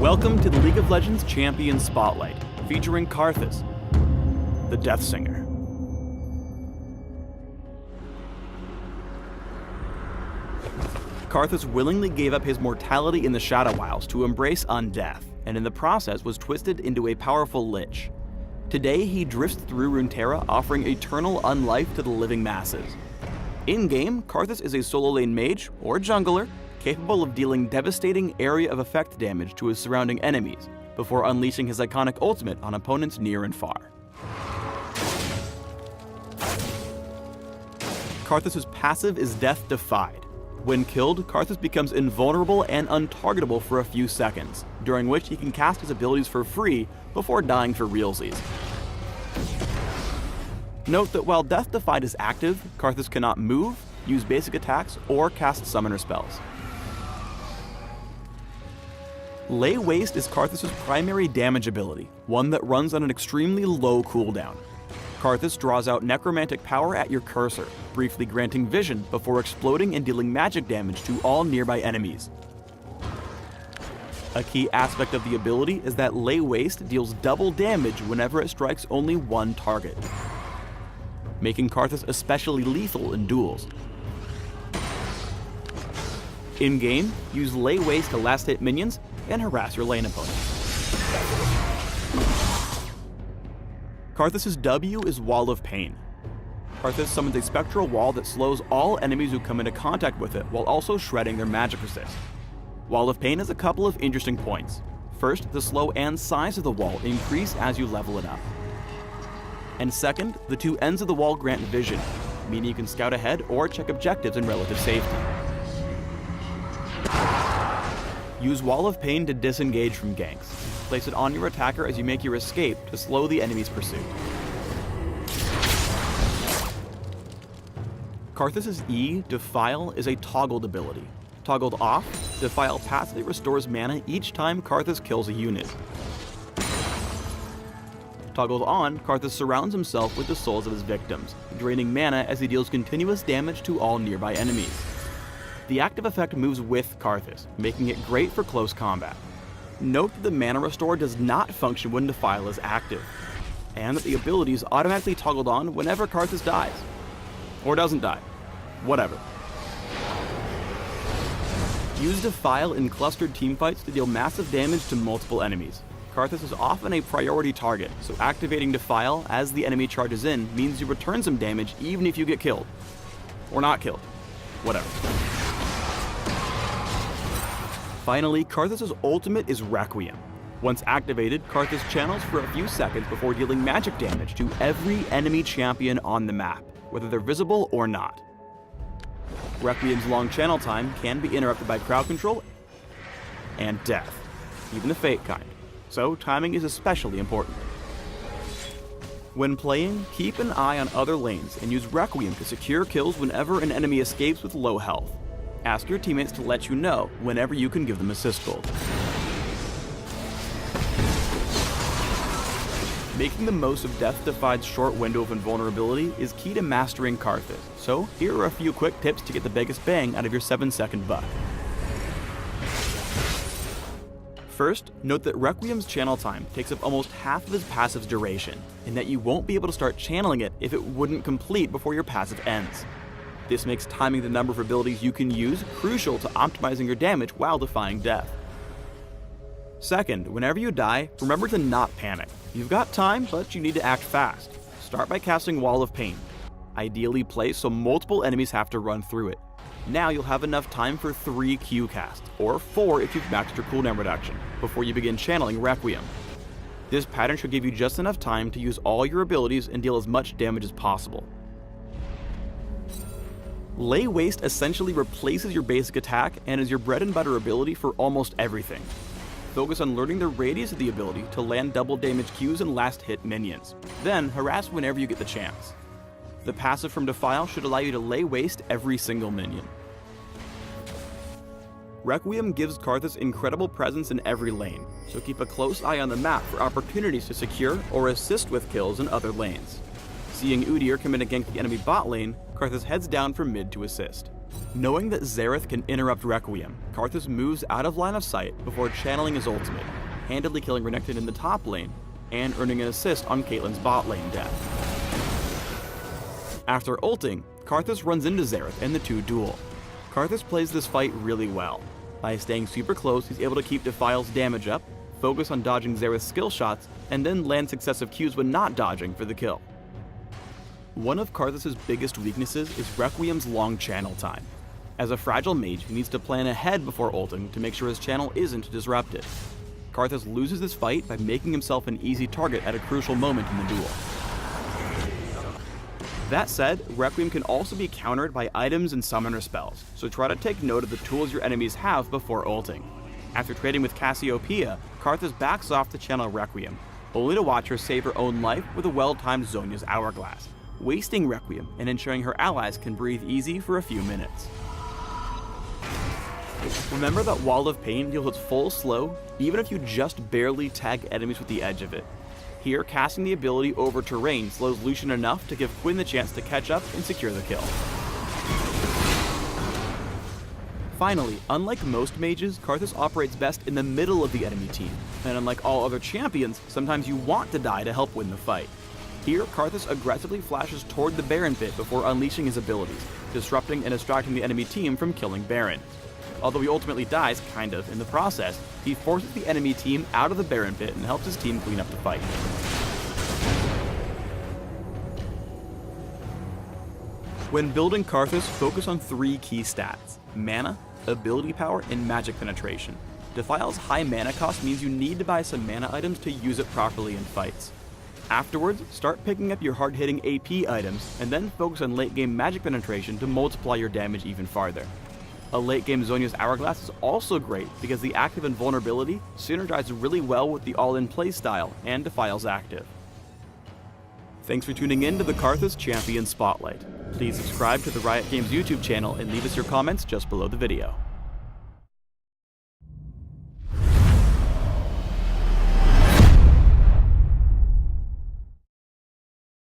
Welcome to the League of Legends Champion Spotlight, featuring Karthus, the Death Singer. Karthus willingly gave up his mortality in the Shadow Isles to embrace undeath, and in the process was twisted into a powerful lich. Today he drifts through Runeterra, offering eternal unlife to the living masses. In-game, Karthus is a solo lane mage, or jungler, capable of dealing devastating area of effect damage to his surrounding enemies, before unleashing his iconic ultimate on opponents near and far. Karthus' passive is Death Defied. When killed, Karthus becomes invulnerable and untargetable for a few seconds, during which he can cast his abilities for free before dying for realsies. Note that while Death Defied is active, Karthus cannot move, use basic attacks, or cast summoner spells. Lay Waste is Karthus' primary damage ability, one that runs on an extremely low cooldown. Karthus draws out necromantic power at your cursor, briefly granting vision before exploding and dealing magic damage to all nearby enemies. A key aspect of the ability is that Lay Waste deals double damage whenever it strikes only one target, making Karthus especially lethal in duels. In-game, use Lay Waste to last hit minions and harass your lane opponents. Karthus' W is Wall of Pain. Karthus summons a spectral wall that slows all enemies who come into contact with it while also shredding their magic resist. Wall of Pain has a couple of interesting points. First, the slow and size of the wall increase as you level it up. And second, the two ends of the wall grant vision, meaning you can scout ahead or check objectives in relative safety. Use Wall of Pain to disengage from ganks. Place it on your attacker as you make your escape to slow the enemy's pursuit. Karthus' E, Defile, is a toggled ability. Toggled off, Defile passively restores mana each time Karthus kills a unit. Toggled on, Karthus surrounds himself with the souls of his victims, draining mana as he deals continuous damage to all nearby enemies. The active effect moves with Karthus, making it great for close combat. Note that the mana restore does not function when Defile is active, and that the ability is automatically toggled on whenever Karthus dies. Or doesn't die. Whatever. Use Defile in clustered teamfights to deal massive damage to multiple enemies. Karthus is often a priority target, so activating Defile as the enemy charges in means you return some damage even if you get killed. Or not killed. Whatever. Finally, Karthus' ultimate is Requiem. Once activated, Karthus channels for a few seconds before dealing magic damage to every enemy champion on the map, whether they're visible or not. Requiem's long channel time can be interrupted by crowd control and death, even the fake kind, so timing is especially important. When playing, keep an eye on other lanes and use Requiem to secure kills whenever an enemy escapes with low health. Ask your teammates to let you know whenever you can give them assist gold. Making the most of Death Defied's short window of invulnerability is key to mastering Karthus, so here are a few quick tips to get the biggest bang out of your 7-second buck. First, note that Requiem's channel time takes up almost half of his passive's duration, and that you won't be able to start channeling it if it wouldn't complete before your passive ends. This makes timing the number of abilities you can use crucial to optimizing your damage while defying death. Second, whenever you die, remember to not panic. You've got time, but you need to act fast. Start by casting Wall of Pain. Ideally placed so multiple enemies have to run through it. Now you'll have enough time for 3 Q casts, or 4 if you've maxed your cooldown reduction, before you begin channeling Requiem. This pattern should give you just enough time to use all your abilities and deal as much damage as possible. Lay Waste essentially replaces your basic attack and is your bread and butter ability for almost everything. Focus on learning the radius of the ability to land double damage Qs and last hit minions. Then harass whenever you get the chance. The passive from Defile should allow you to Lay Waste every single minion. Requiem gives Karthus incredible presence in every lane, so keep a close eye on the map for opportunities to secure or assist with kills in other lanes. Seeing Udyr come in to gank the enemy bot lane, Karthus heads down from mid to assist. Knowing that Xerath can interrupt Requiem, Karthus moves out of line of sight before channeling his ultimate, handily killing Renekton in the top lane, and earning an assist on Caitlyn's bot lane death. After ulting, Karthus runs into Xerath and the two duel. Karthus plays this fight really well. By staying super close, he's able to keep Defile's damage up, focus on dodging Xerath's skill shots, and then land successive Qs when not dodging for the kill. One of Karthus' biggest weaknesses is Requiem's long channel time. As a fragile mage, he needs to plan ahead before ulting to make sure his channel isn't disrupted. Karthus loses this fight by making himself an easy target at a crucial moment in the duel. That said, Requiem can also be countered by items and summoner spells, so try to take note of the tools your enemies have before ulting. After trading with Cassiopeia, Karthus backs off to channel Requiem, only to watch her save her own life with a well-timed Zhonya's Hourglass, wasting Requiem and ensuring her allies can breathe easy for a few minutes. Remember that Wall of Pain deals its full slow, even if you just barely tag enemies with the edge of it. Here, casting the ability over terrain slows Lucian enough to give Quinn the chance to catch up and secure the kill. Finally, unlike most mages, Karthus operates best in the middle of the enemy team, and unlike all other champions, sometimes you want to die to help win the fight. Here, Karthus aggressively flashes toward the Baron pit before unleashing his abilities, disrupting and distracting the enemy team from killing Baron. Although he ultimately dies, kind of, in the process, he forces the enemy team out of the Baron pit and helps his team clean up the fight. When building Karthus, focus on 3 key stats: mana, ability power, and magic penetration. Defile's high mana cost means you need to buy some mana items to use it properly in fights. Afterwards, start picking up your hard-hitting AP items, and then focus on late-game magic penetration to multiply your damage even farther. A late-game Zhonya's Hourglass is also great because the active invulnerability synergizes really well with the all-in playstyle and Defile's active. Thanks for tuning in to the Karthus Champion Spotlight. Please subscribe to the Riot Games YouTube channel and leave us your comments just below the video.